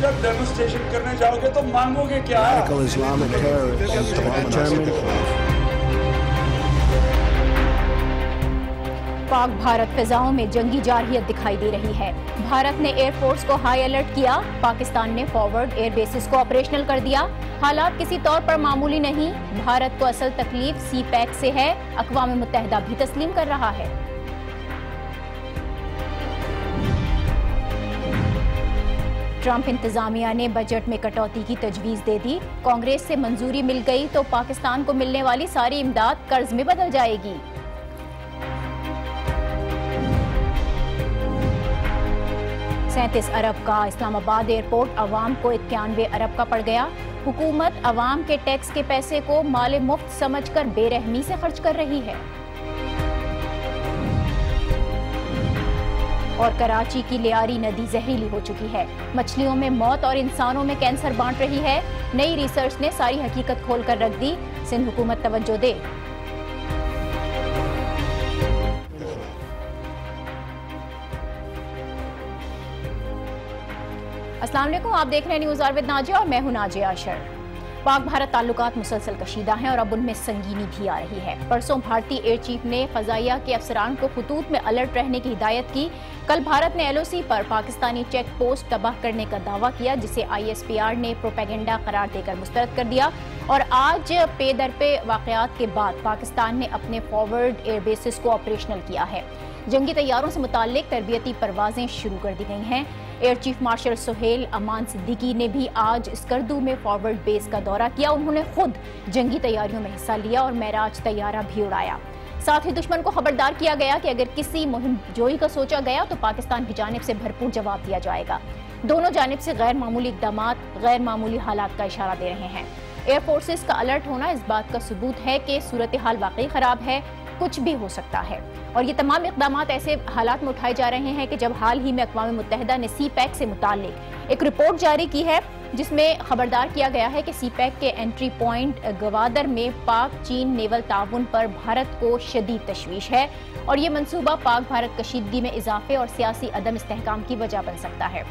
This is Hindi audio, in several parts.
जब डेमोन्स्ट्रेशन करने जाओगे तो मांगोगे क्या? पाक भारत फिजाओं में जंगी जारहियत दिखाई दे रही है। भारत ने एयरफोर्स को हाई अलर्ट किया। पाकिस्तान ने फॉरवर्ड एयर बेसिस को ऑपरेशनल कर दिया। हालात किसी तौर पर मामूली नहीं। भारत को असल तकलीफ सी पैक से है, अक़वाम मुत्तहिदा भी तस्लीम कर रहा है। ट्रंप इंतजामिया ने बजट में कटौती की तजवीज दे दी। कांग्रेस से मंजूरी मिल गई तो पाकिस्तान को मिलने वाली सारी इमदाद कर्ज में बदल जाएगी। $37 अरब का इस्लामाबाद एयरपोर्ट अवाम को 91 अरब का पड़ गया। हुकूमत अवाम के टैक्स के पैसे को माल मुफ्त समझकर बेरहमी से खर्च कर रही है। और कराची की लियारी नदी जहरीली हो चुकी है। मछलियों में मौत और इंसानों में कैंसर बांट रही है। नई रिसर्च ने सारी हकीकत खोल कर रख दी। सिंध हुकूमत तवज्जो दे। अस्सलाम वालेकुम, आप देख रहे हैं न्यूज़ आवर विद नाजिया और मैं हूं नाजिया अशर। पाक भारत ताल्लुकात मुसलसल कशीदा हैं और अब उनमें संगीनी भी आ रही है। परसों भारतीय एयर चीफ ने फजाइया के अफसरान को खतूत में अलर्ट रहने की हिदायत की। कल भारत ने LOC पर पाकिस्तानी चेक पोस्ट तबाह करने का दावा किया, जिसे ISPR ने प्रोपेगेंडा करार देकर मुस्तरद कर दिया। और आज पे दर पे वाक़यात के बाद पाकिस्तान ने अपने फॉरवर्ड एयर बेसिस को ऑपरेशनल किया है। जंगी तैयारों से मुताल्लिक तरबियती परवाजें शुरू कर दी गई हैं। एयर चीफ मार्शल सुहेल अमान सिद्दीकी ने भी आज स्कर्दू में फॉरवर्ड बेस का दौरा किया। उन्होंने खुद जंगी तैयारियों में हिस्सा लिया और मेराज तैयारा भी उड़ाया। साथ ही दुश्मन को खबरदार किया गया कि अगर किसी मुहिम जोई का सोचा गया तो पाकिस्तान की जानिब से भरपूर जवाब दिया जाएगा। दोनों जानिब से गैर मामूली इक़दामात गैर मामूली हालात का इशारा दे रहे हैं। एयर फोर्सेस का अलर्ट होना इस बात का सबूत है कि सूरत हाल वाकई खराब है, कुछ भी हो सकता है। और ये तमाम इक़दामात ऐसे हालात में उठाए जा रहे हैं कि जब हाल ही में अक़वाम मुत्तहिदा ने सी पैक से मुताल्लिक एक रिपोर्ट जारी की है, जिसमें खबरदार किया गया है कि सी पैक के एंट्री पॉइंट गवादर में पाक चीन नेवल ताउन पर भारत को शदीद तशवीश है और ये मंसूबा पाक भारत कशीदगी में इजाफे और सियासी अदम इस्तेहकाम की वजह बन सकता है।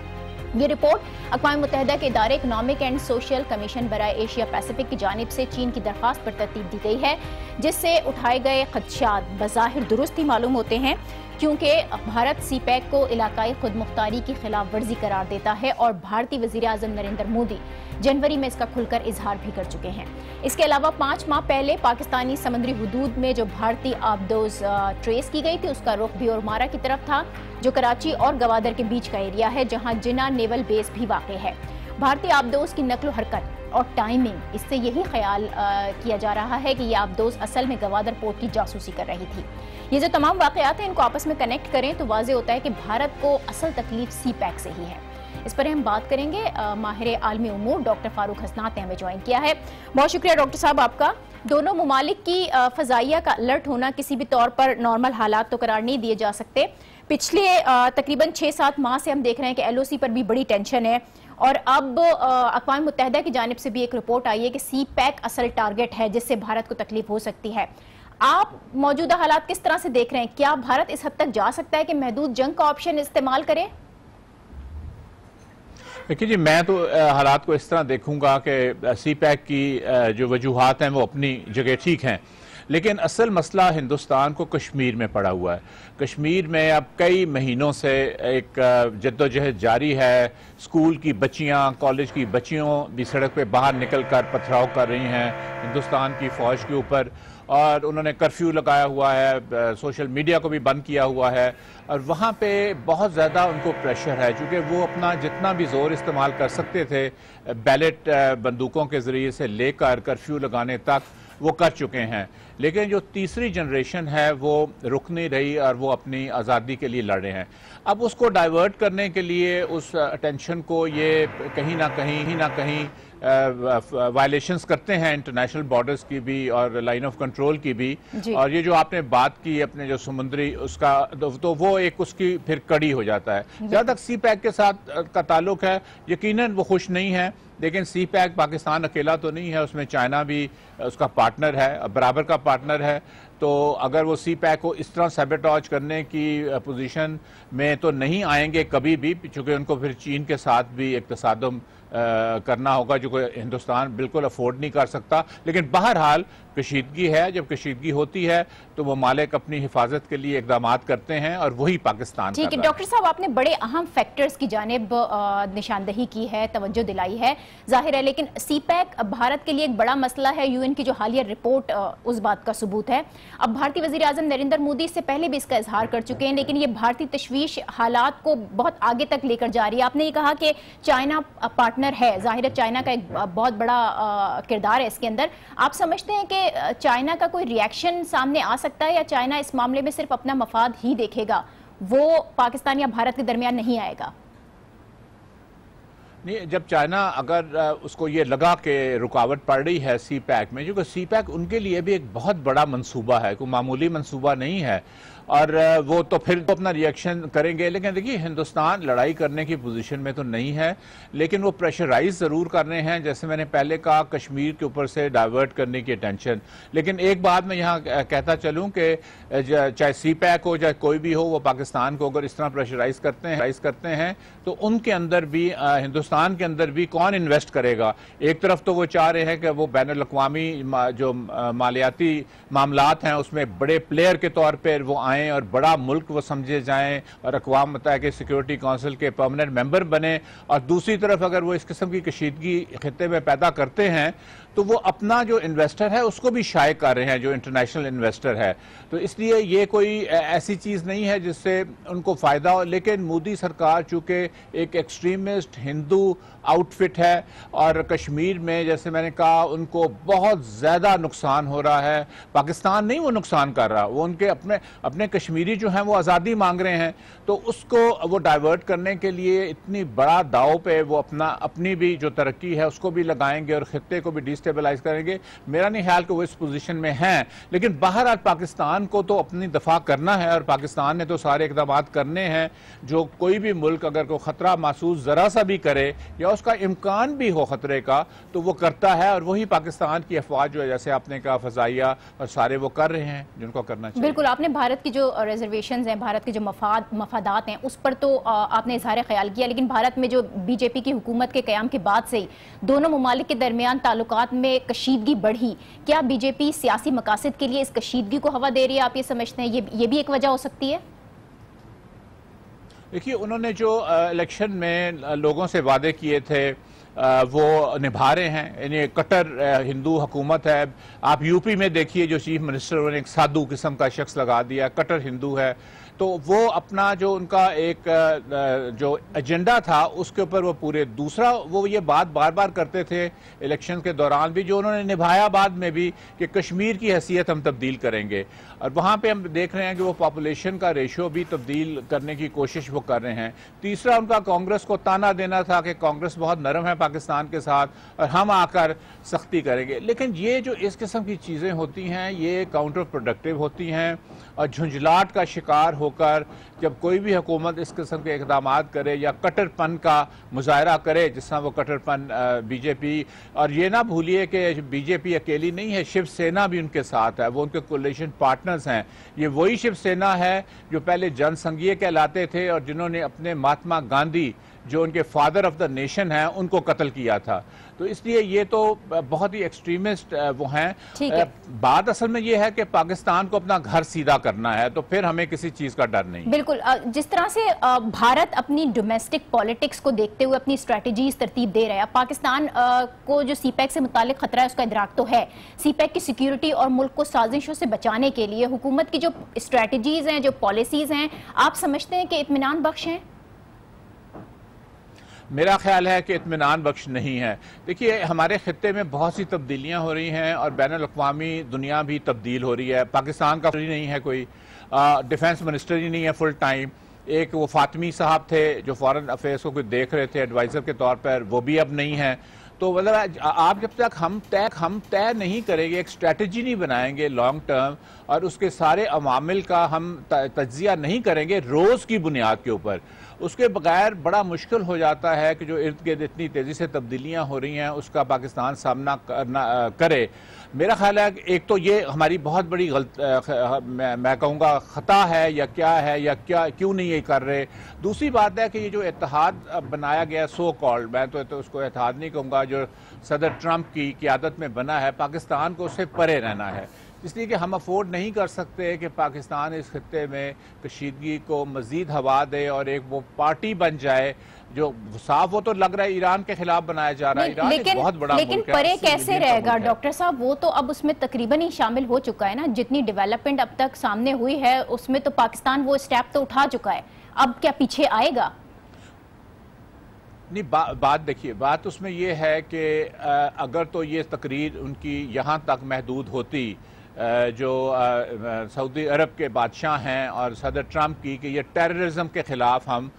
ये रिपोर्ट अक़वाम मुत्तहिदा के इदारे इकनॉमिक एंड सोशल कमीशन बराए एशिया पैसिफिक की जानिब से चीन की दरख्वास्त पर तरतीब दी गई है, जिससे उठाए गए खदशात बज़ाहिर दुरुस्त ही मालूम होते हैं, क्योंकि भारत सी पैक को इलाकाई खुद मुख्तारी की खिलाफ वर्जी करार देता है और भारतीय वज़ीर आज़म नरेंद्र मोदी जनवरी में इसका खुलकर इजहार भी कर चुके हैं। इसके अलावा 5 माह पहले पाकिस्तानी समुद्री हुदूद में जो भारतीय आबदोज ट्रेस की गई थी, उसका रुख भी ओरमारा की तरफ था, जो कराची और गवादर के बीच का एरिया है, जहां जिना नेवल बेस भी वाक़ है। भारतीय आबदोज की नकलो हरकत और टाइमिंग, इससे यही ख्याल किया जा रहा है कि ये आबदोज असल में गवादर पोर्ट की जासूसी कर रही थी। ये जो तमाम वाक़यात हैं, इनको आपस में कनेक्ट करें तो वाज़ेह होता है कि भारत को असल तकलीफ सी पैक से ही है। इस पर हम बात करेंगे। माहिर आलमी उमूर डॉक्टर फारूक हसनात ने हमें ज्वाइन किया है। बहुत शुक्रिया डॉक्टर साहब आपका। दोनों मुमालिक की फ़ज़ाइया का अलर्ट होना किसी भी तौर पर नॉर्मल हालात तो करार नहीं दिए जा सकते। पिछले तकरीबन 6-7 माह से हम देख रहे हैं कि LOC पर भी बड़ी टेंशन है और अब अक़वाम मुत्तहिदा की जानिब से भी एक रिपोर्ट आई है कि सी पैक असल टारगेट है जिससे भारत को तकलीफ हो सकती है। आप मौजूदा हालात किस तरह से देख रहे हैं? क्या भारत इस हद तक जा सकता है कि महदूद जंग का ऑप्शन इस्तेमाल करे? देखिए जी, मैं तो हालात को इस तरह देखूंगा कि सी पैक की जो वजूहात हैं वो अपनी जगह ठीक हैं, लेकिन असल मसला हिंदुस्तान को कश्मीर में पड़ा हुआ है। कश्मीर में अब कई महीनों से एक जद्दोजहद जारी है। स्कूल की बच्चियां, कॉलेज की बच्चियों भी सड़क पे बाहर निकल कर पथराव कर रही हैं हिंदुस्तान की फ़ौज के ऊपर, और उन्होंने कर्फ्यू लगाया हुआ है, सोशल मीडिया को भी बंद किया हुआ है, और वहाँ पे बहुत ज़्यादा उनको प्रेशर है, क्योंकि वो अपना जितना भी ज़ोर इस्तेमाल कर सकते थे बैलेट बंदूकों के ज़रिए से लेकर कर्फ्यू लगाने तक वो कर चुके हैं। लेकिन जो तीसरी जनरेशन है वो रुक नहीं रही और वो अपनी आज़ादी के लिए लड़ रहे हैं। अब उसको डाइवर्ट करने के लिए उस अटेंशन को ये कहीं ना कहीं वायलेशंस करते हैं इंटरनेशनल बॉर्डर्स की भी और लाइन ऑफ कंट्रोल की भी। और ये जो आपने बात की अपने जो समुद्री उसका, तो वो एक उसकी फिर कड़ी हो जाता है। जहाँ तक सी पैक के साथ का ताल्लुक है, यकीनन वो खुश नहीं है, लेकिन सी पैक पाकिस्तान अकेला तो नहीं है, उसमें चाइना भी उसका पार्टनर है, बराबर का पार्टनर है। तो अगर वो सी पैक को इस तरह सैबोटेज करने की पोजीशन में तो नहीं आएंगे कभी भी, चूँकि उनको फिर चीन के साथ भी एक तसादम करना होगा जो कि हिंदुस्तान बिल्कुल अफोर्ड नहीं कर सकता। लेकिन बहरहाल कशीदगी है, जब कशीदगी होती है तो वो मालिक अपनी हिफाजत के लिए इकदाम करते हैं और वही पाकिस्तान। ठीक है डॉक्टर साहब, आपने बड़े अहम फैक्टर्स की जानिब निशानदही की है, तवज्जो दिलाई है, जाहिर है, लेकिन सी पैक भारत के लिए एक बड़ा मसला है। यूएन की जो हालिया रिपोर्ट उस बात का सबूत है। अब भारतीय वज़ीर आज़म नरेंद्र मोदी इससे पहले भी इसका इजहार कर चुके हैं, लेकिन ये भारतीय तशवीश हालात को बहुत आगे तक लेकर जा रही है। आपने ये कहा कि चाइना पार्टनर है, जाहिर है चाइना का एक बहुत बड़ा किरदार है इसके अंदर। आप समझते हैं कि चाइना का कोई रिएक्शन सामने आ सकता है, या चाइना इस मामले में सिर्फ अपना मफाद ही देखेगा, वो पाकिस्तान या भारत के दरमियान नहीं आएगा? नहीं, जब चाइना अगर उसको ये लगा कि रुकावट पड़ रही है सी पैक में, क्योंकि सी पैक उनके लिए भी एक बहुत बड़ा मंसूबा है, कोई मामूली मंसूबा नहीं है, और वो तो फिर तो अपना रिएक्शन करेंगे। लेकिन देखिए, हिंदुस्तान लड़ाई करने की पोजीशन में तो नहीं है, लेकिन वो प्रेशराइज ज़रूर कर रहे हैं, जैसे मैंने पहले कहा, कश्मीर के ऊपर से डाइवर्ट करने की अटेंशन। लेकिन एक बात मैं यहाँ कहता चलूँ कि चाहे सी पैक हो चाहे कोई भी हो, वो पाकिस्तान को अगर इस तरह प्रेशराइज करते हैं तो उनके अंदर भी, हिंदुस्तान के अंदर भी कौन इन्वेस्ट करेगा? एक तरफ तो वो चाह रहे हैं कि वो बैनुल-अक़वामी जो मालियाती मामलात हैं उसमें बड़े प्लेयर के तौर पर वो आए और बड़ा मुल्क वो समझे जाएं और अक़वाम मुत्तहिदा के सिक्योरिटी काउंसिल के परमानेंट मेंबर बने। और दूसरी तरफ अगर वो इस किस्म की कशीदगी खित्ते में पैदा करते हैं तो वो अपना जो इन्वेस्टर है उसको भी शाये कर रहे हैं, जो इंटरनेशनल इन्वेस्टर है। तो इसलिए ये कोई ऐसी चीज़ नहीं है जिससे उनको फ़ायदा हो। लेकिन मोदी सरकार चूँकि एक एक्सट्रीमिस्ट हिंदू आउटफिट है और कश्मीर में, जैसे मैंने कहा, उनको बहुत ज़्यादा नुकसान हो रहा है। पाकिस्तान नहीं वो नुकसान कर रहा, वो उनके अपने कश्मीरी जो हैं वो आज़ादी मांग रहे हैं, तो उसको वो डाइवर्ट करने के लिए इतनी बड़ा दाव पे वो अपनी भी जो तरक्की है उसको भी लगाएंगे और खित्ते को भी डिस्टेबलाइज करेंगे। मेरा नहीं ख्याल कि वो इस पोजीशन में हैं, लेकिन बहरहाल पाकिस्तान को तो अपनी दफा करना है और पाकिस्तान ने तो सारे इकदाम करने हैं। जो कोई भी मुल्क अगर कोई ख़तरा महसूस ज़रा सा भी करे या उसका इम्कान भी हो ख़तरे का, तो वो करता है, और वही पाकिस्तान की अफवाज जो है, जैसे आपने कहा, फ़ज़ाइया और सारे वो कर रहे हैं जिनको करना चाहिए। बिल्कुल, आपने भारत की जो रिजर्वेशंस हैं, भारत के जो मफादात हैं, उस पर तो आपने इज़हार ख्याल किया, लेकिन भारत में जो बीजेपी की हुकूमत के क़याम के बाद से ही दोनों ममालिक के दरमियान ताल्लुकात में कशीदगी बढ़ी। क्या बीजेपी सियासी मकासद के लिए इस कशीदगी को हवा दे रही है? आप ये समझते हैं ये भी एक वजह हो सकती है? देखिए, उन्होंने जो इलेक्शन में लोगों से वादे किए थे वो निभा रहे हैं। यानी कट्टर हिंदू हुकूमत है। आप यूपी में देखिए, जो चीफ मिनिस्टर उन्होंने एक साधु किस्म का शख्स लगा दिया, कट्टर हिंदू है। तो वो अपना जो उनका एक जो एजेंडा था उसके ऊपर वो पूरे, दूसरा वो ये बात बार बार करते थे इलेक्शन के दौरान भी, जो उन्होंने निभाया बाद में भी, कि कश्मीर की हैसियत हम तब्दील करेंगे। और वहाँ पे हम देख रहे हैं कि वो पॉपुलेशन का रेशो भी तब्दील करने की कोशिश वो कर रहे हैं। तीसरा, उनका कांग्रेस को ताना देना था कि कांग्रेस बहुत नरम है पाकिस्तान के साथ और हम आकर सख्ती करेंगे। लेकिन ये जो इस किस्म की चीज़ें होती हैं ये काउंटर प्रोडक्टिव होती हैं, और झुंझलाहट का शिकार होकर जब कोई भी हुकूमत इस किस्म के इक़दाम करे या कट्टरपन का मुजाहरा करे, जिस तरह वो कट्टरपन बीजेपी, और ये ना भूलिए कि बीजेपी अकेली नहीं है, शिवसेना भी उनके साथ है, वो उनके कोलिशन पार्टनर्स हैं। ये वही शिवसेना है जो पहले जनसंघीय कहलाते थे और जिन्होंने अपने महात्मा गांधी, जो उनके फादर ऑफ द नेशन हैं, उनको कत्ल किया था। तो इसलिए ये तो बहुत ही एक्सट्रीमिस्ट वो हैं। बात असल में ये है कि पाकिस्तान को अपना घर सीधा करना है, तो फिर हमें किसी चीज़ का डर नहीं। बिल्कुल, जिस तरह से भारत अपनी डोमेस्टिक पॉलिटिक्स को देखते हुए अपनी स्ट्रैटेजीज तरतीब दे रहा है, पाकिस्तान को जो सीपैक से मुतालिक खतरा है उसका इदराक तो है। सीपैक की सिक्योरिटी और मुल्क को साजिशों से बचाने के लिए हुकूमत की जो स्ट्रैटेजीज हैं, जो पॉलिसीज हैं, आप समझते हैं कि इत्मीनान बख्श हैं? मेरा ख्याल है कि इत्मीनान बख्श नहीं है। देखिए, हमारे खित्ते में बहुत सी तब्दीलियाँ हो रही हैं और बैनुल-अक़वामी दुनिया भी तब्दील हो रही है। पाकिस्तान का नहीं है कोई डिफेंस मिनिस्टर ही नहीं है फुल टाइम। एक वो फातिमी साहब थे जो फॉरेन अफेयर्स को देख रहे थे एडवाइज़र के तौर पर, वो भी अब नहीं है। तो मतलब आप जब तक हम तय नहीं करेंगे, एक स्ट्रेटजी नहीं बनाएंगे लॉन्ग टर्म, और उसके सारे अवामिल का हम तज्जिया नहीं करेंगे रोज़ की बुनियाद के ऊपर, उसके बगैर बड़ा मुश्किल हो जाता है कि जो इर्द गिर्द इतनी तेज़ी से तब्दीलियाँ हो रही हैं उसका पाकिस्तान सामना करे। मेरा ख्याल है कि एक तो ये हमारी बहुत बड़ी मैं कहूँगा ख़ता है या क्या क्यों नहीं ये कर रहे। दूसरी बात है कि ये जो इत्तेहाद बनाया गया सो कॉल्ड, मैं तो उसको इत्तेहाद नहीं कहूँगा, जो सदर ट्रंप की क़यादत में बना है, पाकिस्तान को उससे परे रहना है, इसलिए कि हम अफोर्ड नहीं कर सकते कि पाकिस्तान इस खत्ते में कशीदगी को मज़ीद हवा दे और एक वो पार्टी बन जाए जो साफ वो तो लग रहा है ईरान के खिलाफ बनाया जा रहा है। ईरान एक बहुत बड़ा लेकिन परे कैसे रहेगा डॉक्टर साहब? वो तो अब उसमें तकरीबन ही शामिल हो चुका है ना, जितनी डेवलपमेंट अब तक सामने हुई है उसमें तो पाकिस्तान वो स्टेप तो उठा चुका है, अब क्या पीछे आएगा? नहीं, बात देखिए, बात उसमें ये है कि अगर तो ये तकरीर उनकी यहाँ तक महदूद होती जो सऊदी अरब के बादशाह हैं और सदर ट्रंप की कि ये टेररिज्म के ख़िलाफ़ हम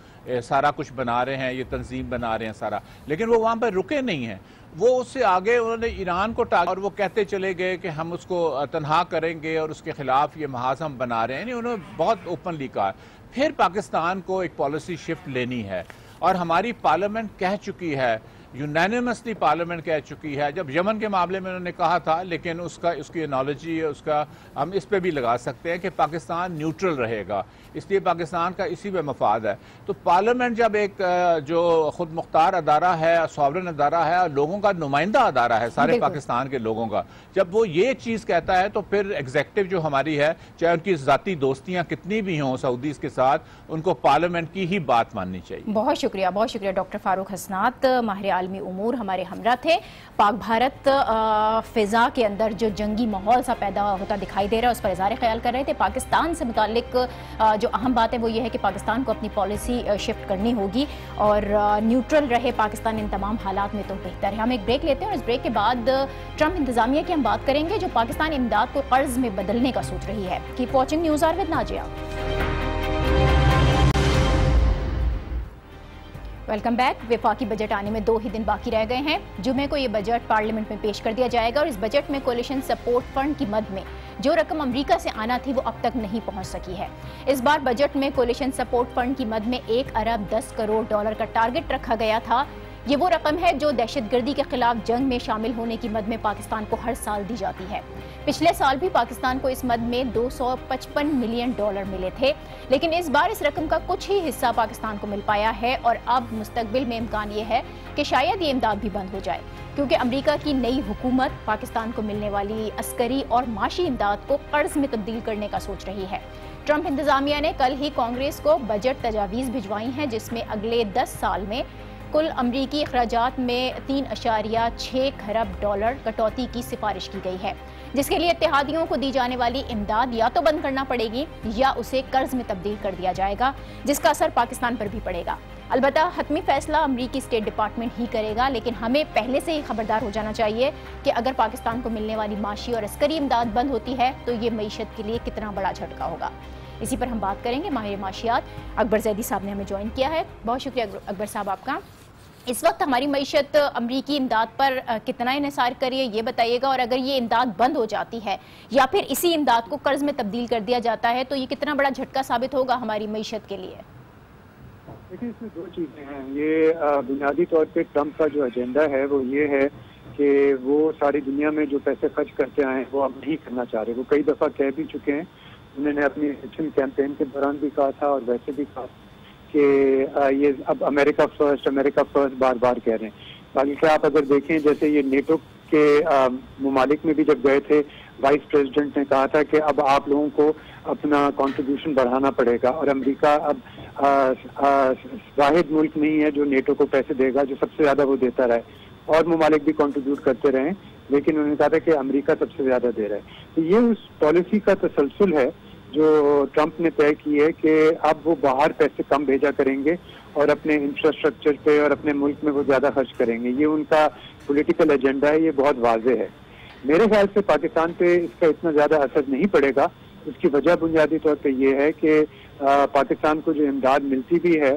सारा कुछ बना रहे हैं, ये तंजीम बना रहे हैं सारा, लेकिन वो वहाँ पर रुके नहीं हैं। वो उससे आगे उन्होंने ईरान को टागा और वो कहते चले गए कि हम उसको तनहा करेंगे और उसके ख़िलाफ़ ये महाज हम बना रहे हैं। नहीं, उन्होंने बहुत ओपनली कहा। फिर पाकिस्तान को एक पॉलिसी शिफ्ट लेनी है और हमारी पार्लियामेंट कह चुकी है, यूनानिमसली पार्लियामेंट कह चुकी है। जब यमन के मामले में उन्होंने कहा था, लेकिन उसकी एनोलॉजी उसका हम इस पे भी लगा सकते हैं कि पाकिस्तान न्यूट्रल रहेगा, इसलिए पाकिस्तान का इसी में मफाद है। तो पार्लियामेंट जब एक जो खुद मुख्तार अदारा है, सॉवरन अदारा है और लोगों का नुमाइंदा अदारा है, सारे पाकिस्तान के लोगों का, जब वो ये चीज़ कहता है तो फिर एग्जेक्टिव जो हमारी है, चाहे उनकी ज़ाती दोस्तियाँ कितनी भी हों सऊदीज़ के साथ, उनको पार्लियामेंट की ही बात माननी चाहिए। बहुत शुक्रिया डॉक्टर फारूक हसनात, माहिर आलमी उमूर हमारे हमरा थे। पाक भारत फिजा के अंदर जो जंगी माहौल सा पैदा होता दिखाई दे रहा है उस पर इज़हार ख्याल कर रहे थे। पाकिस्तान से मुतालिक जो अहम बात है वो ये है कि पाकिस्तान को अपनी पॉलिसी शिफ्ट करनी होगी और न्यूट्रल रहे पाकिस्तान इन तमाम हालात में तो बेहतर है। हम एक ब्रेक लेते हैं और इस ब्रेक के बाद ट्रंप इंतजामिया की हम बात करेंगे जो पाकिस्तान इमदाद को कर्ज में बदलने का सोच रही है। Keep watching news hour with Nazia. Welcome back. वफाकी बजट आने में 2 ही दिन बाकी रह गए हैं। जुमे को ये बजट पार्लियामेंट में पेश कर दिया जाएगा और इस बजट में कोलिशन सपोर्ट फंड की मद में जो रकम अमेरिका से आना थी वो अब तक नहीं पहुंच सकी है। इस बार बजट में कोलिशन सपोर्ट फंड की मद में 1 अरब 10 करोड़ डॉलर का टारगेट रखा गया था। ये वो रकम है जो दहशतगर्दी के खिलाफ जंग में शामिल होने की मद में पाकिस्तान को हर साल दी जाती है। पिछले साल भी पाकिस्तान को इस मद में 255 मिलियन डॉलर मिले थे, लेकिन इस बार इस रकम का कुछ ही हिस्सा पाकिस्तान को मिल पाया है और अब मुस्तकबिल में इम्कान ये है कि शायद ये इमदाद भी बंद हो जाए, क्योंकि अमेरिका की नई हुकूमत पाकिस्तान को मिलने वाली अस्करी और माशी इमदाद को कर्ज में तब्दील करने का सोच रही है। ट्रंप इंतजामिया ने कल ही कांग्रेस को बजट तजावीज़ भिजवाई हैं जिसमें अगले 10 साल में कुल अमरीकी अखराजात में 3.6 खरब डॉलर कटौती की सिफारिश की गई है, जिसके लिए इत्तेहादियों को दी जाने वाली इमदाद या तो बंद करना पड़ेगी या उसे कर्ज में तब्दील कर दिया जाएगा, जिसका असर पाकिस्तान पर भी पड़ेगा। अलबत्ता हतमी फैसला अमरीकी स्टेट डिपार्टमेंट ही करेगा, लेकिन हमें पहले से ही खबरदार हो जाना चाहिए कि अगर पाकिस्तान को मिलने वाली माशी और अस्करी इमदाद बंद होती है तो ये मईशत के लिए कितना बड़ा झटका होगा। इसी पर हम बात करेंगे। माहिर माशियात अकबर जैदी साहब ने हमें ज्वाइन किया है। बहुत शुक्रिया अकबर साहब आपका। इस वक्त हमारी मईशत अमरीकी इमदाद पर कितना इन्हिसार करिए ये बताइएगा, और अगर ये इमदाद बंद हो जाती है या फिर इसी इमदाद को कर्ज में तब्दील कर दिया जाता है तो ये कितना बड़ा झटका साबित होगा हमारी मईशत के लिए? देखिए, इसमें 2 चीज़ें हैं। ये बुनियादी तौर पे ट्रंप का जो एजेंडा है वो ये है कि वो सारी दुनिया में जो पैसे खर्च करते आए वो अब नहीं करना चाह रहे। वो कई दफ़ा कह भी चुके हैं, उन्होंने अपनी इलेक्शन कैंपेन के दौरान भी कहा था और वैसे भी कहा कि ये अब अमेरिका फर्स्ट बार बार कह रहे हैं। बाकी आप अगर देखें, जैसे ये नेटो के ममालिक में भी जब गए थे, वाइस प्रेसिडेंट ने कहा था कि अब आप लोगों को अपना कंट्रीब्यूशन बढ़ाना पड़ेगा और अमेरिका अब वाहिद मुल्क नहीं है जो नेटो को पैसे देगा, जो सबसे ज़्यादा वो देता रहे, और ममालिक भी कंट्रीब्यूट करते रहें, लेकिन उन्होंने कहा था कि अमेरिका सबसे ज़्यादा दे रहा है। तो ये उस पॉलिसी का तसलसल है जो ट्रंप ने तय की है कि अब वो बाहर पैसे कम भेजा करेंगे और अपने इंफ्रास्ट्रक्चर पे और अपने मुल्क में वो ज़्यादा खर्च करेंगे। ये उनका पॉलिटिकल एजेंडा है, ये बहुत वाज़ेह है। मेरे ख्याल से पाकिस्तान पे इसका इतना ज़्यादा असर नहीं पड़ेगा। उसकी वजह बुनियादी तौर पे ये है कि पाकिस्तान को जो इमदाद मिलती भी है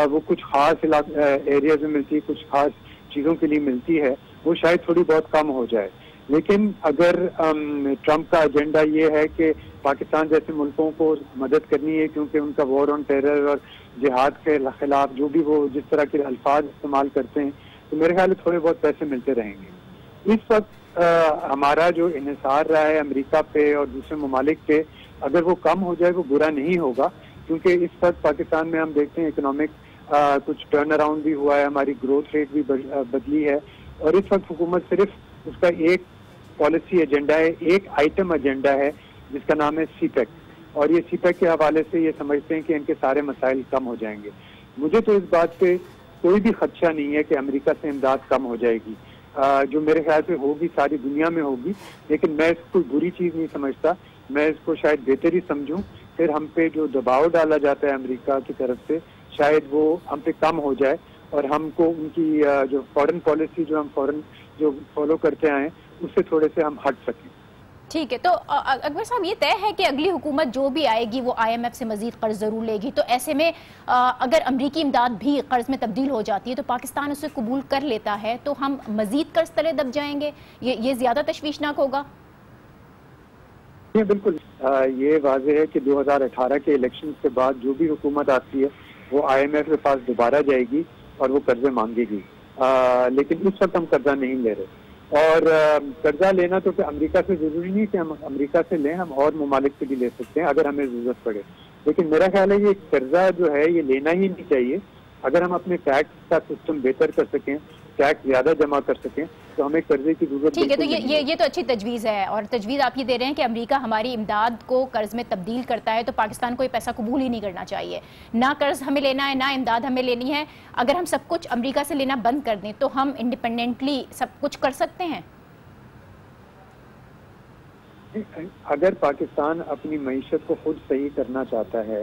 वो कुछ ख़ास एरियाज में मिलती है, कुछ ख़ास चीज़ों के लिए मिलती है, वो शायद थोड़ी बहुत कम हो जाए। लेकिन अगर ट्रंप का एजेंडा ये है कि पाकिस्तान जैसे मुल्कों को मदद करनी है क्योंकि उनका वॉर ऑन टेरर और जिहाद के खिलाफ जो भी वो जिस तरह के अल्फाज इस्तेमाल करते हैं, तो मेरे ख्याल में थोड़े बहुत पैसे मिलते रहेंगे। इस वक्त हमारा जो इन्हिसार रहा है अमेरिका पे और दूसरे ममालिक पे, अगर वो कम हो जाए वो बुरा नहीं होगा, क्योंकि इस वक्त पाकिस्तान में हम देखते हैं इकोनॉमिक कुछ टर्न अराउंड भी हुआ है, हमारी ग्रोथ रेट भी बदली है, और इस वक्त हुकूमत सिर्फ उसका एक पॉलिसी एजेंडा है, एक आइटम एजेंडा है जिसका नाम है सीपेक, और ये सीपेक के हवाले से ये समझते हैं कि इनके सारे मसाइल कम हो जाएंगे। मुझे तो इस बात पे कोई भी खदशा नहीं है कि अमेरिका से इमदाद कम हो जाएगी, जो मेरे ख्याल से होगी सारी दुनिया में होगी, लेकिन मैं इसको कोई बुरी चीज नहीं समझता, मैं इसको शायद बेहतर ही समझूं। फिर हम पे जो दबाव डाला जाता है अमेरिका की तरफ से, शायद वो हम पे कम हो जाए और हमको उनकी जो फॉरेन पॉलिसी जो हम जो फॉलो करते आए उससे थोड़े से हम हट सकें। ठीक है, तो अकबर साहब ये तय है कि अगली हुकूमत जो भी आएगी वो IMF से मजीद कर्ज जरूर लेगी, तो ऐसे में अगर अमरीकी इमदाद भी कर्ज में तब्दील हो जाती है तो पाकिस्तान उसे कबूल कर लेता है तो हम मजीद कर्ज तले दब जाएंगे, ये ज्यादा तशवीशनाक होगा? ये बिल्कुल ये वाज़ेह है कि 2018 के इलेक्शन के बाद जो भी हुकूमत आती है वो IMF के पास दोबारा जाएगी और वो कर्जे मांगेगी, लेकिन इस वक्त हम कर्जा नहीं ले रहे। और कर्जा लेना तो अमेरिका से जरूरी नहीं कि हम अमेरिका से लें, हम और ममालिक से भी ले सकते हैं अगर हमें जरूरत पड़े, लेकिन मेरा ख्याल है ये कर्जा जो है ये लेना ही नहीं चाहिए। अगर हम अपने टैक्स का सिस्टम बेहतर कर सकें, टैक्स ज्यादा जमा कर सकें, तो हमें कर्जे की जरूरत। ठीक है, तो ये तो अच्छी तजवीज़ है, और तजवीज़ आप ये दे रहे हैं कि अमेरिका हमारी इमदाद को कर्ज में तब्दील करता है तो पाकिस्तान को ये पैसा कबूल ही नहीं करना चाहिए, ना कर्ज हमें लेना है ना इमदाद हमें लेनी है। अगर हम सब कुछ अमेरिका से लेना बंद कर दें तो हम इंडिपेंडेंटली सब कुछ कर सकते हैं। अगर पाकिस्तान अपनी मईशत को खुद सही करना चाहता है,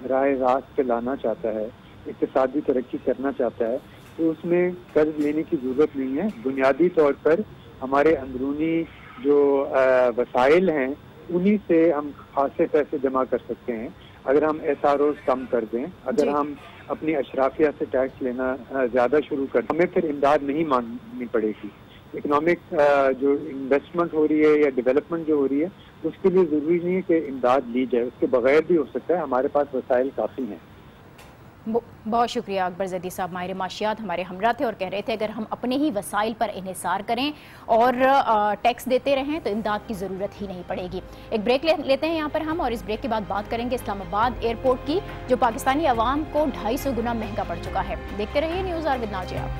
राह रास्त पे लाना चाहता है, इक़्तिसादी तरक्की करना चाहता है, तो उसमें कर्ज लेने की जरूरत नहीं है। बुनियादी तौर पर हमारे अंदरूनी जो वसाइल हैं उन्हीं से हम खासे पैसे जमा कर सकते हैं। अगर हम SROs कम कर दें, अगर हम अपनी अशराफिया से टैक्स लेना ज्यादा शुरू कर दें, हमें फिर इमदाद नहीं मांगनी पड़ेगी। इकोनॉमिक जो इन्वेस्टमेंट हो रही है या डेवलपमेंट जो हो रही है उसके लिए जरूरी नहीं है कि इमदाद ली जाए, उसके बगैर भी हो सकता है, हमारे पास वसाइल काफी हैं। बहुत शुक्रिया अकबर ज़ैदी साहब, माहिर माशियात हमारे हमरा थे और कह रहे थे अगर हम अपने ही वसाइल पर इन्हिसार करें और टैक्स देते रहें तो इमदाद की ज़रूरत ही नहीं पड़ेगी। एक ब्रेक लेते हैं यहाँ पर हम, और इस ब्रेक के बाद बात करेंगे इस्लामाबाद एयरपोर्ट की, जो पाकिस्तानी अवाम को 250 गुना महंगा पड़ चुका है। देखते रहिए news hour with Nazia.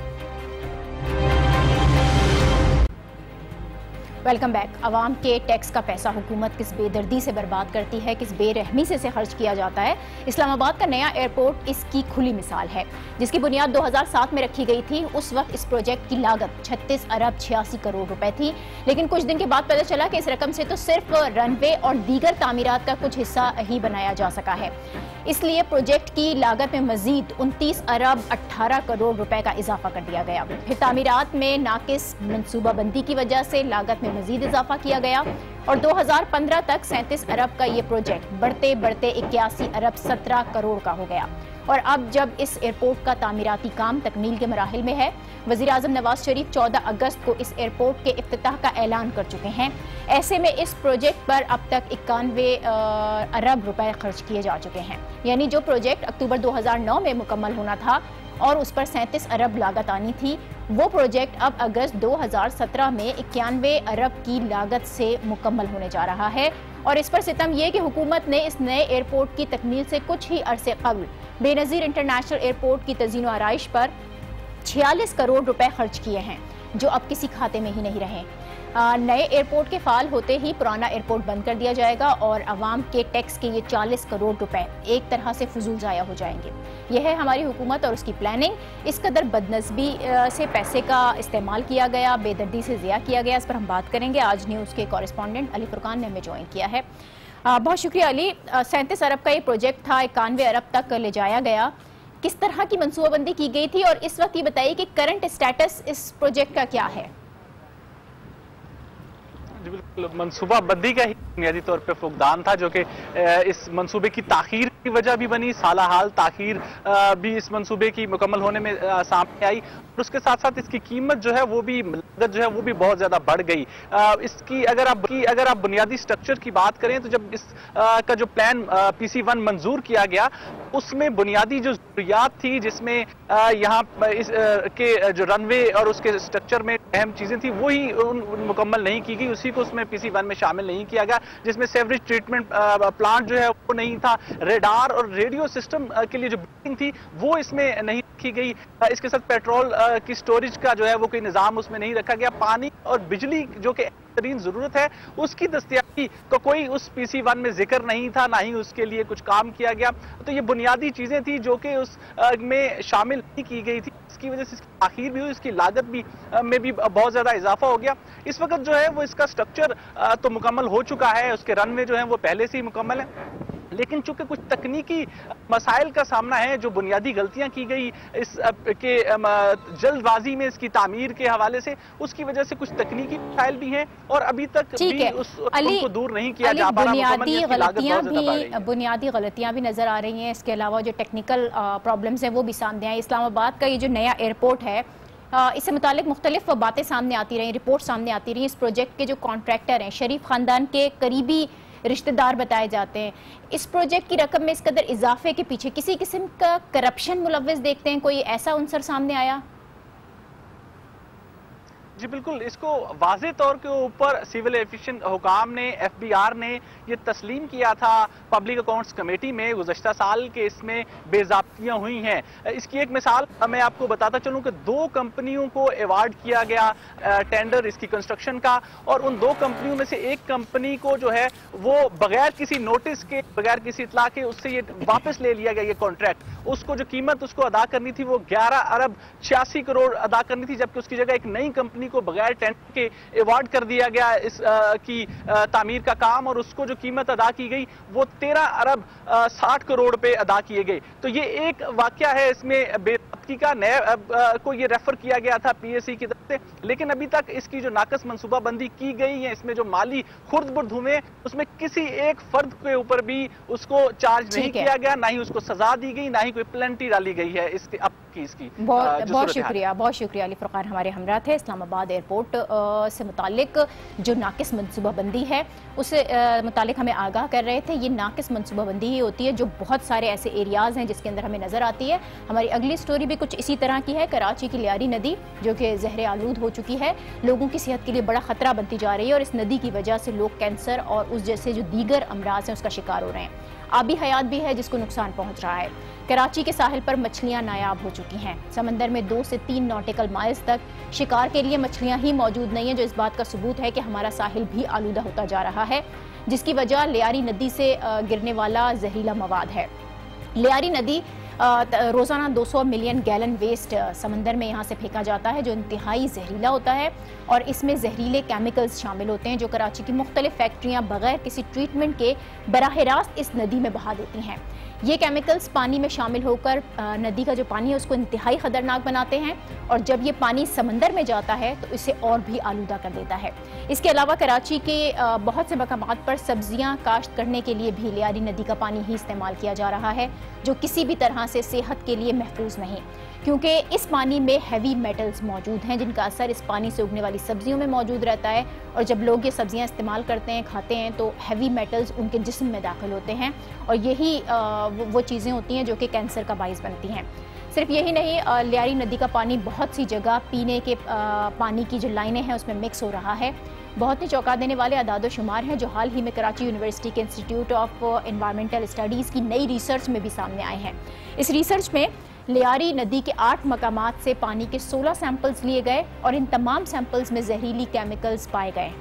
Welcome back. अवाम के टैक्स का पैसा हुकूमत किस बेदर्दी से बर्बाद करती है, किस बेरहमी से इसे खर्च किया जाता है। इस्लामाबाद का नया एयरपोर्ट इसकी खुली मिसाल है, जिसकी बुनियाद 2007 में रखी गई थी। उस वक्त इस प्रोजेक्ट की लागत 36 अरब 86 करोड़ रुपए थी, लेकिन कुछ दिन के बाद पता चला कि इस रकम से तो सिर्फ रनवे और दीगर तामीरात का कुछ हिस्सा ही बनाया जा सका है। इसलिए प्रोजेक्ट की लागत में मजीद 29 अरब 18 करोड़ रुपए का इजाफा कर दिया गया। फिर तामीरात में नाकिस मनसूबाबंदी की वजह से लागत में मजीद इजाफा किया गया और 2015 तक 37 अरब का ये प्रोजेक्ट बढ़ते बढ़ते 81 अरब 17 करोड़ का हो गया। और अब जब इस एयरपोर्ट का तामीराती काम तकमील के मराहिल में है, वज़ीर आज़म नवाज शरीफ 14 अगस्त को इस एयरपोर्ट के इफ्तिताह का ऐलान कर चुके हैं। ऐसे में इस प्रोजेक्ट पर अब तक 91 अरब रुपए खर्च किए जा चुके हैं। यानी जो प्रोजेक्ट अक्टूबर 2009 में मुकम्मल होना था और उस पर 37 अरब लागत आनी थी, वो प्रोजेक्ट अब अगस्त 2017 में 91 अरब की लागत से मुकम्मल होने जा रहा है। और इस पर सितम यह कि हुकूमत ने इस नए एयरपोर्ट की तकमील से कुछ ही अरसे कबल बेनज़ीर इंटरनेशनल एयरपोर्ट की तज़ीन व आराइश पर 46 करोड़ रुपए खर्च किए हैं, जो अब किसी खाते में ही नहीं रहे। नए एयरपोर्ट के फाल होते ही पुराना एयरपोर्ट बंद कर दिया जाएगा और अवाम के टैक्स के ये 40 करोड़ रुपए एक तरह से फजूल ज़ाया हो जाएंगे। यह है हमारी हुकूमत और उसकी प्लानिंग। इस कदर बदनस्बी से पैसे का इस्तेमाल किया गया, बेदर्दी से ज़िया किया गया, इस पर हम बात करेंगे। आज न्यूज़ के कॉरेस्पॉन्डेंट अली फुरकान ने हमें ज्वाइन किया है। बहुत शुक्रिया अली। 37 अरब का ये प्रोजेक्ट था, 91 अरब तक ले जाया गया। किस तरह की मनसूबाबंदी की गई थी और इस वक्त ये बताइए कि करंट स्टेटस इस प्रोजेक्ट का क्या है? बिल्कुल, मनसूबाबंदी का ही बुनियादी तौर पे फुकदान था, जो कि इस मनसूबे की ताखीर की वजह भी बनी, सालाहाल ताखीर भी इस मंसूबे की मुकम्मल होने में सामने आई। और उसके साथ साथ इसकी कीमत जो है वो भी, लागत जो है वो भी बहुत ज्यादा बढ़ गई। इसकी अगर आप बुनियादी स्ट्रक्चर की बात करें तो जब इस का जो प्लान PC1 मंजूर किया गया उसमें बुनियादी जो जरूरियात थी, जिसमें यहाँ के जो रनवे और उसके स्ट्रक्चर में अहम चीजें थी वही मुकम्मल नहीं की गई, उसी को उसमें PC1 में शामिल नहीं किया गया, जिसमें सेवरेज ट्रीटमेंट प्लांट जो है वो नहीं था, रेडार और रेडियो सिस्टम के लिए जो बिल्डिंग थी वो इसमें नहीं रखी गई, इसके साथ पेट्रोल की स्टोरेज का जो है वो कोई निजाम उसमें नहीं रखा गया, पानी और बिजली जो कि तरीन जरूरत है उसकी दस्तयाबी का कोई उस PC1 में जिक्र नहीं था, ना ही उसके लिए कुछ काम किया गया। तो ये बुनियादी चीजें थी जो कि उस में शामिल नहीं की गई थी, इसकी वजह से इसकी आखिर भी हुई, इसकी लागत भी में भी बहुत ज्यादा इजाफा हो गया। इस वक्त जो है वो इसका स्ट्रक्चर तो मुकम्मल हो चुका है, उसके रनवे जो है वो पहले से ही मुकम्मल है, लेकिन चूंकि कुछ तकनीकी मसाइल का सामना है, जो बुनियादी गलतियां की गई इस के जल्दबाजी में इसकी तामीर के हवाले से, उसकी वजह से कुछ तकनीकी मसाइल भी हैं और अभी तक भी उनको दूर नहीं किया जा पा रहा। बुनियादी गलतियां भी नजर आ रही हैं, इसके अलावा जो टेक्निकल प्रॉब्लम्स हैं वो भी सामने आए। इस्लामाबाद का ये जो नया एयरपोर्ट है इससे मुतालिक मुख्तलिफ बातें सामने आती रही, रिपोर्ट सामने आती रही। इस प्रोजेक्ट के जो कॉन्ट्रैक्टर हैं शरीफ खानदान के करीबी रिश्तेदार बताए जाते हैं। इस प्रोजेक्ट की रकम में इस कदर इजाफे के पीछे किसी किस्म का करप्शन मुलव्वस देखते हैं, कोई ऐसा उनसर सामने आया? जी बिल्कुल, इसको वाज़े तौर के ऊपर सिविल एफिशिएंट हुकाम ने, FBR ने ये तस्लीम किया था पब्लिक अकाउंट्स कमेटी में गुज़श्ता साल के इसमें बेज़ाब्तियाँ हुई हैं। इसकी एक मिसाल मैं आपको बताता चलूँ कि 2 कंपनियों को अवार्ड किया गया टेंडर इसकी कंस्ट्रक्शन का, और उन 2 कंपनियों में से एक कंपनी को जो है वो बगैर किसी नोटिस के, बगैर किसी इतला के उससे ये वापस ले लिया गया ये कॉन्ट्रैक्ट। उसको जो कीमत उसको अदा करनी थी वो 11 अरब 86 करोड़ अदा करनी थी, जबकि उसकी जगह एक नई कंपनी को बगैर टेंडर के अवार्ड कर दिया गया इस की तामीर का काम, और उसको जो कीमत अदा की गई वो 13 अरब 60 करोड़ रुपए अदा किए गए। तो ये एक वाकया है, इसमें बेअदबी का नया को ये रेफर किया गया था PSE की तरफ से, लेकिन अभी तक इसकी जो नाकस मनसूबाबंदी की गई है, इसमें जो माली खुर्द बुर्द हुए उसमें किसी एक फर्द के ऊपर भी उसको चार्ज नहीं किया गया, ना ही उसको सजा दी गई, ना ही कोई पेनल्टी डाली गई है इसकी। बहुत शुक्रिया अली फुरकान हमारे हमरा थे। इस्लामाबाद एयरपोर्ट से मुतालिक जो नाकिस मनसूबाबंदी है उससे मुतालिक हमें आगाह कर रहे थे। ये नाकिस मनसूबाबंदी ही होती है जो बहुत सारे ऐसे एरियाज़ हैं जिसके अंदर हमें नज़र आती है। हमारी अगली स्टोरी भी कुछ इसी तरह की है। कराची की लियारी नदी जो कि ज़हर आलूद हो चुकी है, लोगों की सेहत के लिए बड़ा ख़तरा बनती जा रही है, और इस नदी की वजह से लोग कैंसर और उस जैसे जो दीगर अमराज हैं उसका शिकार हो रहे हैं। आबी हयात भी है जिसको नुकसान पहुँच रहा है। कराची के साहिल पर मछलियां नायाब हो चुकी हैं। समंदर में 2 से 3 नॉटिकल माइल्स तक शिकार के लिए मछलियां ही मौजूद नहीं हैं, जो इस बात का सबूत है कि हमारा साहिल भी आलूदा होता जा रहा है, जिसकी वजह लियारी नदी से गिरने वाला जहरीला मवाद है। लियारी नदी रोज़ाना 200 मिलियन गैलन वेस्ट समंदर में यहाँ से फेंका जाता है, जो इंतहाई जहरीला होता है, और इसमें जहरीले केमिकल्स शामिल होते हैं जो कराची की मुख्तलिफ फैक्ट्रियाँ बगैर किसी ट्रीटमेंट के बराह रास्त इस नदी में बहा देती हैं। ये केमिकल्स पानी में शामिल होकर नदी का जो पानी है उसको इंतहाई ख़तरनाक बनाते हैं, और जब ये पानी समंदर में जाता है तो इसे और भी आलूदा कर देता है। इसके अलावा कराची के बहुत से मकामात पर सब्जियां काश्त करने के लिए भी लियारी नदी का पानी ही इस्तेमाल किया जा रहा है, जो किसी भी तरह से सेहत के लिए महफूज नहीं, क्योंकि इस पानी में हैवी मेटल्स मौजूद हैं जिनका असर इस पानी से उगने वाली सब्जियों में मौजूद रहता है, और जब लोग ये सब्जियां इस्तेमाल करते हैं, खाते हैं, तो हैवी मेटल्स उनके जिस्म में दाखिल होते हैं, और यही वो चीज़ें होती हैं जो कि कैंसर का बाइस बनती हैं। सिर्फ यही नहीं, लियारी नदी का पानी बहुत सी जगह पीने के पानी की जो लाइनें हैं उसमें मिक्स हो रहा है। बहुत ही चौंका देने वाले अदाद शुमार हैं जो हाल ही में कराची यूनिवर्सिटी के इंस्टीट्यूट ऑफ एनवायरमेंटल स्टडीज़ की नई रिसर्च में भी सामने आए हैं। इस रिसर्च में लियारी नदी के 8 मकामात से पानी के 16 सैंपल्स लिए गए, और इन तमाम सैंपल्स में जहरीली केमिकल्स पाए गए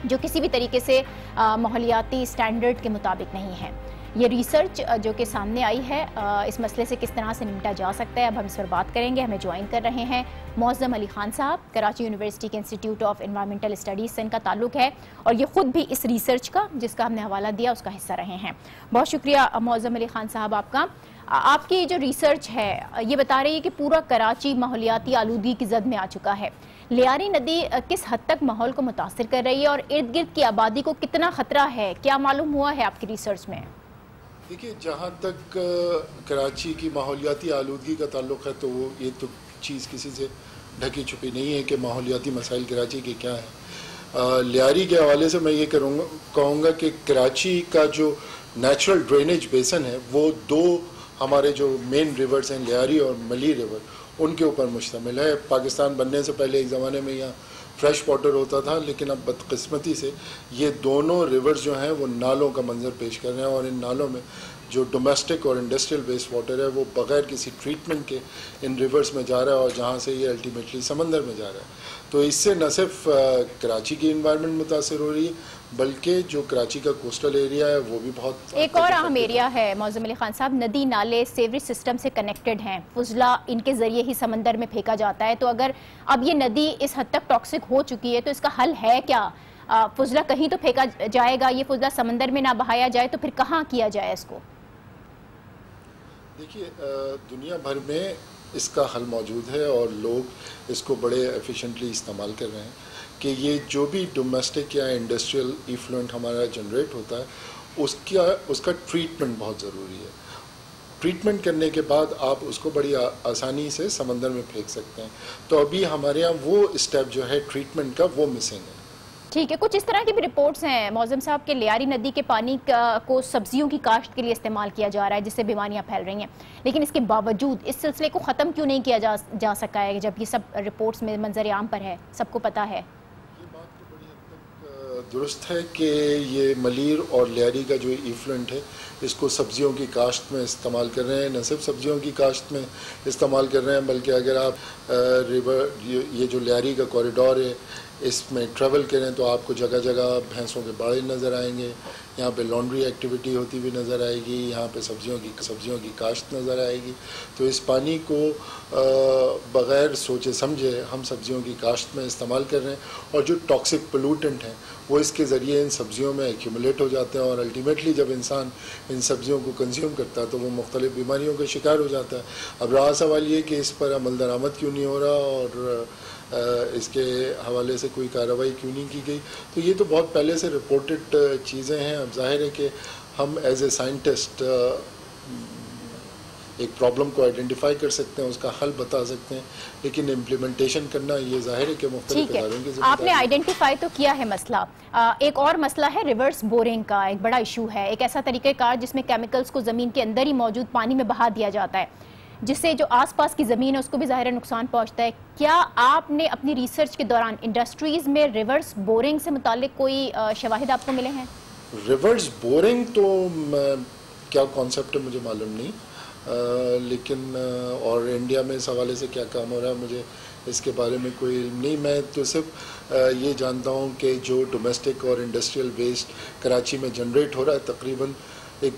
जो किसी भी तरीके से माहौलियाती स्टैंडर्ड के मुताबिक नहीं है। ये रिसर्च जो कि सामने आई है, इस मसले से किस तरह से निपटा जा सकता है, अब हम इस पर बात करेंगे। हमें ज्वाइन कर रहे हैं मौज़म अली खान साहब, कराची यूनिवर्सिटी के इंस्टीट्यूट ऑफ एनवायरमेंटल स्टडीज़ से इनका ताल्लुक है, और ये ख़ुद भी इस रिसर्च का जिसका हमने हवाला दिया उसका हिस्सा रहे हैं। बहुत शुक्रिया मौज़म अली खान साहब आपका। आपकी जो रिसर्च है ये बता रही है कि पूरा कराची माहौलियाती आलूदगी की जद में आ चुका है। लियारी नदी किस हद तक माहौल को मुतासिर कर रही है और इर्द गिर्द की आबादी को कितना खतरा है, क्या मालूम हुआ है आपकी रिसर्च में? देखिए, जहाँ तक कराची की माहौलियाती आलूदगी का ताल्लुक़ है तो वो ये तो चीज़ किसी से ढकी छुपी नहीं है कि माहौलियाती मसाइल कराची के क्या है। लियारी के हवाले से मैं ये कहूँगा कि कराची का जो नेचुरल ड्रेनेज बेसन है वो दो हमारे जो मेन रिवर्स हैं, लियारी और मली रिवर, उनके ऊपर मुश्तमिल है। पाकिस्तान बनने से पहले एक ज़माने में यहाँ फ्रेश वाटर होता था, लेकिन अब बदकिस्मती से ये दोनों रिवर्स जो हैं वो नालों का मंजर पेश कर रहे हैं, और इन नालों में जो डोमेस्टिक और इंडस्ट्रियल वेस्ट वाटर है वो बग़ैर किसी ट्रीटमेंट के इन रिवर्स में जा रहा है, और जहाँ से ये अल्टीमेटली समंदर में जा रहा है। तो इससे न सिर्फ कराची की इन्वायरमेंट मुतासर हो रही है, बल्कि जो कराची का कोस्टल एरिया है वो भी बहुत एक और अहम एरिया है। मौज़म अली खान साहब, नदी नाले सेवरेज सिस्टम से कनेक्टेड हैं, फुजला इनके ज़रिए ही समंदर में फेंका जाता है। तो अगर अब ये नदी इस हद तक टॉक्सिक हो चुकी है तो इसका हल है क्या? फुजला कहीं तो फेंका जाएगा, ये फुजला समंदर में ना बहाया जाए तो फिर कहाँ किया जाए इसको? देखिए, दुनिया भर में इसका हल मौजूद है और लोग इसको बड़े एफिशिएंटली इस्तेमाल कर रहे हैं कि ये जो भी डोमेस्टिक या इंडस्ट्रियल इफ्लुएंट हमारा जनरेट होता है उसका ट्रीटमेंट बहुत ज़रूरी है। ट्रीटमेंट करने के बाद आप उसको बड़ी आसानी से समंदर में फेंक सकते हैं। तो अभी हमारे यहाँ वो स्टेप जो है ट्रीटमेंट का वो मिसिंग है। ठीक है, कुछ इस तरह की भी रिपोर्ट्स हैं मौज़म साहब के लियारी नदी के पानी को सब्जियों की काश्त के लिए इस्तेमाल किया जा रहा है, जिससे बीमारियां फैल रही हैं, लेकिन इसके बावजूद इस सिलसिले को ख़त्म क्यों नहीं किया जा सका है, जब ये सब रिपोर्ट्स में मंजर आम पर है, सबको पता है? ये बात तो बड़ी हद तक दुरुस्त है कि ये मलीर और लियारी का जो इफ्लुएंट है इसको सब्जियों की काश्त में इस्तेमाल कर रहे हैं। न सिर्फ सब्जियों की काश्त में इस्तेमाल कर रहे हैं, बल्कि अगर आप रिवर ये जो लियारी का कॉरिडोर है इसमें ट्रैवल करें तो आपको जगह जगह भैंसों के बाड़े नज़र आएंगे, यहाँ पे लॉन्ड्री एक्टिविटी होती हुई नज़र आएगी, यहाँ पे सब्जियों की काश्त नज़र आएगी। तो इस पानी को बग़ैर सोचे समझे हम सब्जियों की काश्त में इस्तेमाल कर रहे हैं, और जो टॉक्सिक पोल्यूटेंट हैं वो इसके ज़रिए इन सब्जियों में एक्यूमुलेट हो जाते हैं, और अल्टीमेटली जब इंसान इन सब्जियों को कंज्यूम करता है तो वो मुख्तलिफ़ बीमारियों का शिकार हो जाता है। अब रहा सवाल ये कि इस पर अमल दरामद क्यों नहीं हो रहा और इसके हवाले से कोई कार्रवाई क्यों नहीं की गई। तो ये तो बहुत पहले से रिपोर्टेड चीज़ें हैं। अब जाहिर है कि हम एज ए साइंटिस्ट एक प्रॉब्लम को आइडेंटिफाई कर सकते हैं, उसका हल बता सकते हैं, लेकिन इम्प्लीमेंटेशन करना ये जाहिर है कि मुख्तलिफ इदारों की ज़िम्मेदारी। आपने आइडेंटिफाई तो किया है मसला, एक और मसला है रिवर्स बोरिंग का, एक बड़ा इशू है, एक ऐसा तरीक़ेकार जिसमें केमिकल्स को ज़मीन के अंदर ही मौजूद पानी में बहा दिया जाता है, जिससे जो आसपास की ज़मीन है उसको भी ज़ाहिर नुकसान पहुंचता है। क्या आपने अपनी रिसर्च के दौरान इंडस्ट्रीज़ में रिवर्स बोरिंग से मुतालिक कोई शवाहिद आपको मिले हैं? रिवर्स बोरिंग तो क्या कॉन्सेप्ट है मुझे मालूम नहीं, लेकिन और इंडिया में इस हवाले से क्या काम हो रहा है मुझे इसके बारे में कोई इल्म नहीं। मैं तो सिर्फ ये जानता हूँ कि जो डोमेस्टिक और इंडस्ट्रियल वेस्ट कराची में जनरेट हो रहा है तकरीबन एक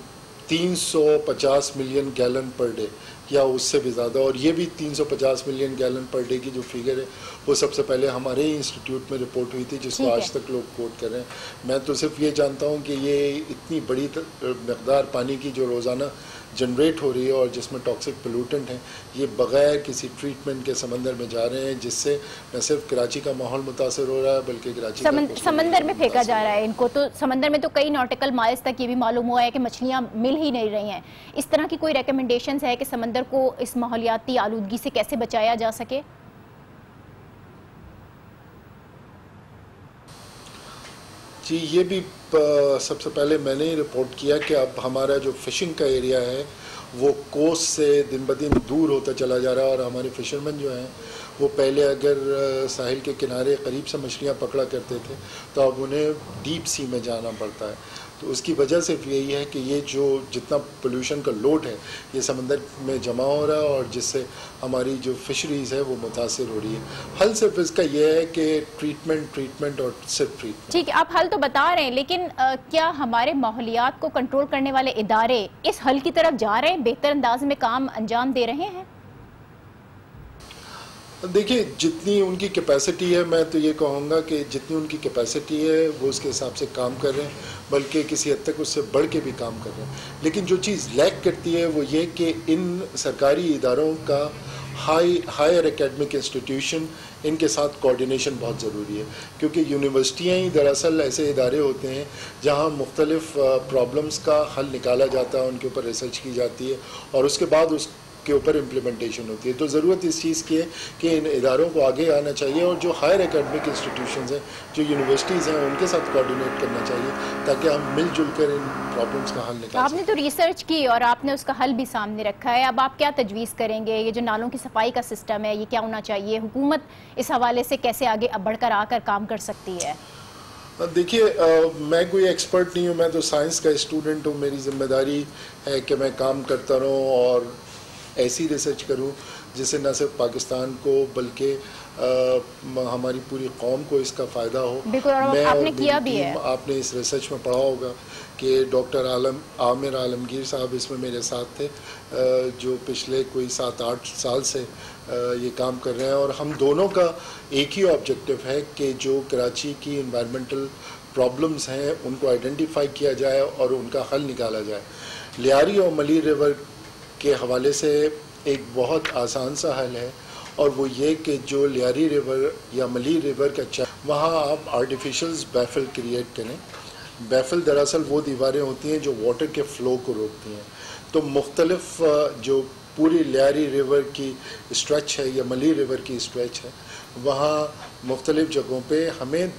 350 मिलियन गैलन पर डे या उससे भी ज़्यादा, और ये भी 350 मिलियन गैलन पर डे की जो फिगर है वो सबसे पहले हमारे ही इंस्टीट्यूट में रिपोर्ट हुई थी, जिसको आज तक लोग कोट कर रहे हैं। मैं तो सिर्फ ये जानता हूँ कि ये इतनी बड़ी मकदार पानी की जो रोज़ाना जनरेट हो रही है और जिसमें टॉक्सिक पोल्यूटेंट हैं, ये बग़ैर किसी ट्रीटमेंट के समंदर में जा रहे हैं, जिससे न सिर्फ कराची का माहौल मुतासर हो रहा है बल्कि कराची समंदर में फेंका जा रहा है इनको। तो समंदर में तो कई नॉटिकल माइल्स तक ये भी मालूम हुआ है कि मछलियाँ मिल ही नहीं रही हैं। इस तरह की कोई रिकमेंडेशंस है कि समंदर को इस माहौलियाती आलूदगी से कैसे बचाया जा सके? जी, ये भी सबसे पहले मैंने ही रिपोर्ट किया कि अब हमारा जो फ़िशिंग का एरिया है वो कोस्ट से दिन ब दिन दूर होता चला जा रहा है, और हमारे फ़िशरमैन जो हैं वो पहले अगर साहिल के किनारे करीब से मछलियाँ पकड़ा करते थे तो अब उन्हें डीप सी में जाना पड़ता है। तो उसकी वजह सिर्फ यही है कि ये जो जितना पोल्यूशन का लोड है ये समंदर में जमा हो रहा है, और जिससे हमारी जो फिशरीज़ है वो मुतासिर हो रही है। हल सिर्फ इसका ये है कि ट्रीटमेंट और सिर्फ ट्रीटमेंट। ठीक है, आप हल तो बता रहे हैं, लेकिन क्या हमारे माहौलियात को कंट्रोल करने वाले इदारे इस हल की तरफ जा रहे हैं, बेहतर अंदाज में काम अंजाम दे रहे हैं? देखिए, जितनी उनकी कैपेसिटी है, मैं तो ये कहूँगा कि जितनी उनकी कैपेसिटी है वो उसके हिसाब से काम कर रहे हैं, बल्कि किसी हद तक उससे बढ़ के भी काम कर रहे हैं। लेकिन जो चीज़ लैक करती है वो ये कि इन सरकारी इदारों का हायर एकेडमिक इंस्टीट्यूशन, इनके साथ कोऑर्डिनेशन बहुत ज़रूरी है, क्योंकि यूनिवर्सिटियाँ ही दरअसल ऐसे इदारे होते हैं जहाँ मुख्तलिफ प्रॉब्लम्स का हल निकाला जाता है, उनके ऊपर रिसर्च की जाती है और उसके बाद उसके ऊपर इम्प्लीमेंटेशन होती है। तो ज़रूरत इस चीज़ की है कि इन इदारों को आगे आना चाहिए और जो हायर एकेडमिक इंस्टीट्यूशंस हैं, जो यूनिवर्सिटीज़ हैं, उनके साथ कोऑर्डिनेट करना चाहिए ताकि हम मिलजुल कर इन प्रॉब्लम्स का हल निकाल आपने तो रिसर्च की और आपने उसका हल भी सामने रखा है, अब आप क्या तजवीज़ करेंगे? ये जो नालों की सफाई का सिस्टम है, ये क्या होना चाहिए? हुकूमत इस हवाले से कैसे आगे बढ़कर आकर काम कर सकती है? देखिए, मैं कोई एक्सपर्ट नहीं हूँ, मैं तो साइंस का स्टूडेंट हूँ। मेरी जिम्मेदारी है कि मैं काम करता रहूँ और ऐसी रिसर्च करूँ जिससे न सिर्फ पाकिस्तान को बल्कि हमारी पूरी कौम को इसका फ़ायदा हो। बिल्कुल, और आपने किया भी है। आपने इस रिसर्च में पढ़ा होगा कि डॉक्टर आमिर आलमगीर साहब इसमें मेरे साथ थे, जो पिछले कोई 7-8 साल से ये काम कर रहे हैं और हम दोनों का एक ही ऑब्जेक्टिव है कि जो कराची की इन्वायरमेंटल प्रॉब्लम्स हैं उनको आइडेंटिफाई किया जाए और उनका हल निकाला जाए। लियारी और मलीर रिवर के हवाले से एक बहुत आसान सा हल है और वो ये कि जो लियारी रिवर या मलीर रिवर का वहाँ आप आर्टिफिशियल बैफल क्रिएट करें। बैफल दरअसल वो दीवारें होती हैं जो वाटर के फ़्लो को रोकती हैं। तो मुख्तलिफ जो पूरी लियारी रिवर की स्ट्रेच है या मलीर रिवर की स्ट्रेच है, वहाँ मुख्तलिफ जगहों पे हमें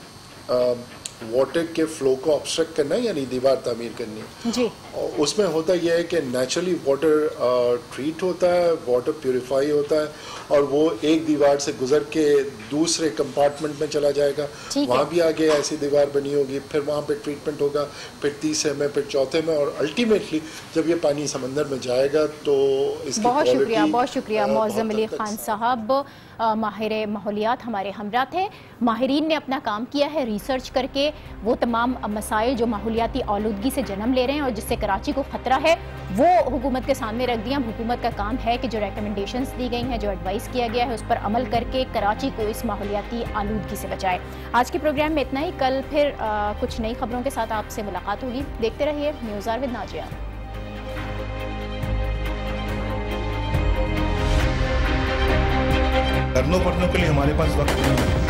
वाटर के फ़्लो को ऑब्स्ट्रक्ट करना है, यानी दीवार तामीर करनी है जी। और उसमें होता यह है कि नेचुरली वाटर ट्रीट होता है, वाटर प्योरीफाई होता है और वो एक दीवार से गुजर के दूसरे कंपार्टमेंट में चला जाएगा। वहाँ भी आगे ऐसी दीवार बनी होगी, फिर वहाँ पे ट्रीटमेंट होगा, फिर तीसरे में, फिर चौथे में और अल्टीमेटली जब ये पानी समंदर में जाएगा तो इसकी बहुत शुक्रिया मौज़म अली खान साहब, माहिर माहौलियात हमारे हमरा थे। माहिरीन ने अपना काम किया है रिसर्च करके, वो तमाम मसाइल जो माहौलियाती आलूदगी से जन्म ले रहे हैं और जिससे कराची को ख़तरा है वो हुकूमत के सामने रख दिया। हुकूमत का काम है कि जो रिकमेंडेशंस दी गई हैं, जो एडवाइस किया गया है, उस पर अमल करके कराची को इस माहौलियाती आलूदगी से बचाए। आज के प्रोग्राम में इतना ही। कल फिर कुछ नई खबरों के साथ आपसे मुलाकात होगी। देखते रहिए न्यूज़ आवर विद नाजिया। करनों पढ़ने के लिए हमारे पास वक्त नहीं है।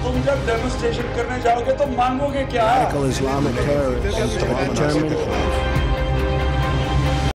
तुम जब डेमोन्स्ट्रेशन करने जाओगे तो मांगोगे क्या? Islamic terrorists determined